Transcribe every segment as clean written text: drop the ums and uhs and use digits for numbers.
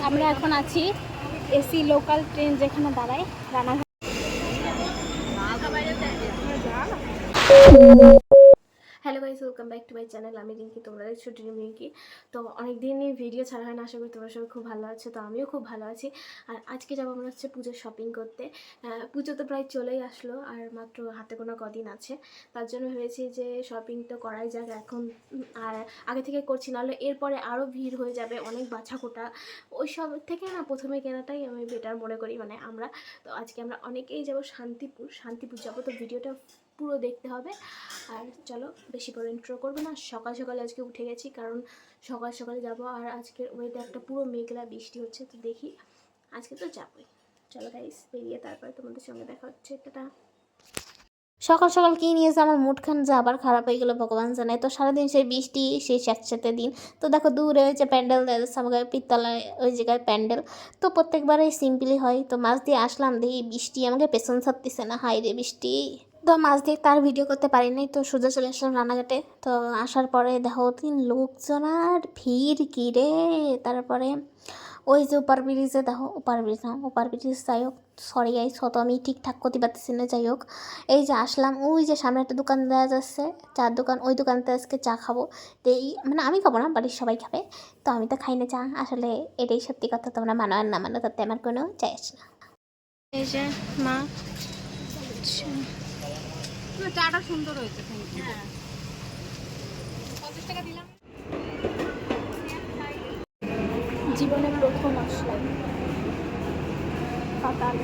আমরা এখন আছি এসি লোকাল ট্রেন যেখানে দাঁড়ায় Ranaghat. Hello guys, welcome back to my channel. আমি রিঙ্কি, তোমরা দেখছো ড্রিম রিঙ্কি। তো অনেক দিনই ভিডিও ছাড়া হয় না, আশা করি তোমরা সবাই খুব ভালো আছো। তো আমিও খুব ভালো আছি। আর আজকে যাবো আমরা হচ্ছে পুজোর শপিং করতে। পুজো তো প্রায় চলেই আসলো, আর মাত্র হাতে কোনো কদিন আছে। তার জন্য ভেবেছি যে শপিং তো করাই যাক এখন, আর আগে থেকে করছি, নাহলে এরপরে আরও ভিড় হয়ে যাবে, অনেক বাছাকোটা। ওই সব থেকে না প্রথমে কেনাটাই আমি বেটার মনে করি, মানে আমরা। তো আজকে আমরা অনেকেই যাবো শান্তিপুর যাবো। তো ভিডিওটা পুরো দেখতে হবে। আর চলো বেশি করে ইন্ট্রো করবো না, সকাল সকাল আজকে উঠে গেছি, কারণ সকাল সকালে যাবো। আর আজকের ওয়েদারটা পুরো মেঘলা, বৃষ্টি হচ্ছে। তো দেখি, আজকে তো যাবোই। চলো গাইস, বেরিয়ে তারপরে তোমাদের সঙ্গে দেখা হচ্ছে। টাটা। সকাল সকাল কী নিয়েছে, আমার মুডখান যে আবার খারাপ হয়ে গেলো ভগবান জানে। তো সারাদিন সেই বৃষ্টি, সেই স্যাঁতস্যাঁতে দিন। তো দেখো দূরে হয়েছে প্যান্ডেল, আমাকে পিত্তলায় ওই জায়গায় প্যান্ডেল। তো প্রত্যেকবারই সিম্পলি হয়। তো মাছ দিয়ে আসলাম, দেখি বৃষ্টি আমাকে পেছন ছাড়তেছে না, হাই রে বৃষ্টি। তো মাছ দিয়ে তার ভিডিও করতে পারিনি, তো সোজা চলে আসলাম রানাঘাটে। তো আসার পরে দেখো লোকজন আর ভিড় কী রে। তারপরে ওই যে ওপার ব্রিজে দেখো, ওপার ব্রিজ যাই হোক, সরি গাইস, হয়তো আমি ঠিকঠাক করতে পারতেছি না, যাই হোক। এই যে আসলাম, ওই যে সামনে একটা দোকান দেওয়া যাচ্ছে, চার দোকান, ওই দোকানতে আজকে চা খাবো। তো এই মানে আমি খাবো না, বাড়ির সবাই খাবে। তো আমি তো খাই না চা, আসলে এটাই সত্যি কথা। তোমরা মানো আর না মানো, তাতে আমার কোনো চাই আসে না। এই যে মা, চাটা সুন্দর হয়েছে। হ্যাঁ, 50 টাকা দিলাম। জীবনে প্রথম আসলাম পাতাল।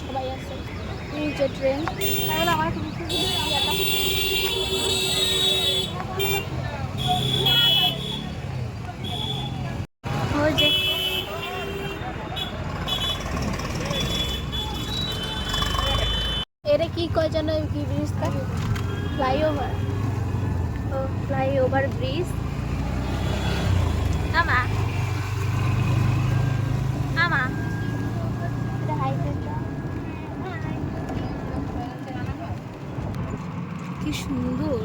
সবাই আছে, এই যে ট্রেন। তাহলে আমার একটু ওই যে এরে কি কয় যেন, কি ব্রিজটা, ফ্লাইওভার। ও ফ্লাইওভার ব্রিজ। আমা আমা এটা হাইওয়েটা কি সুন্দর।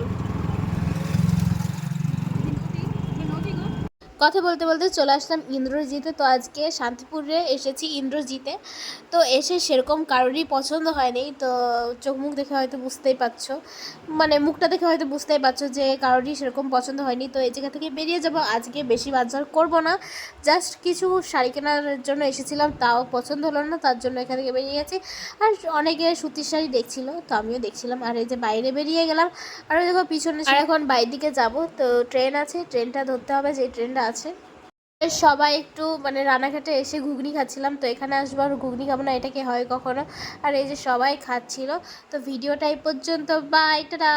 কথা বলতে বলতে চলে আসলাম ইন্দ্রজিতে। তো আজকে শান্তিপুরে এসেছি ইন্দ্রজিতে। তো এসে সেরকম কারোরই পছন্দ হয়নি। তো চোখ মুখ দেখে হয়তো বুঝতেই পারছো, মানে মুখটা দেখে হয়তো বুঝতেই পারছো যে কারোরই সেরকম পছন্দ হয়নি। তো এই জায়গা থেকে বেরিয়ে যাব, আজকে বেশি বাজার করব না, জাস্ট কিছু শাড়ি কেনার জন্য এসেছিলাম, তাও পছন্দ হলো না, তার জন্য এখান থেকে বেরিয়ে গেছি। আর অনেকে সুতির শাড়ি দেখছিল, তো আমিও দেখছিলাম। আর এই যে বাইরে বেরিয়ে গেলাম, আর ওই দেখো পিছনে। আর এখন বাইরের দিকে যাব, তো ট্রেন আছে, ট্রেনটা ধরতে হবে, যে ট্রেনটা আছে। সবাই একটু মানে রানাঘাটে এসে ঘুগনি খাচ্ছিলাম, তো এখানে আসবো আর ঘুগনি খাবো না, এটা কি হয় কখনো। আর এই যে সবাই খাচ্ছিল। তো ভিডিওটা এই পর্যন্ত, বাই, টাটা।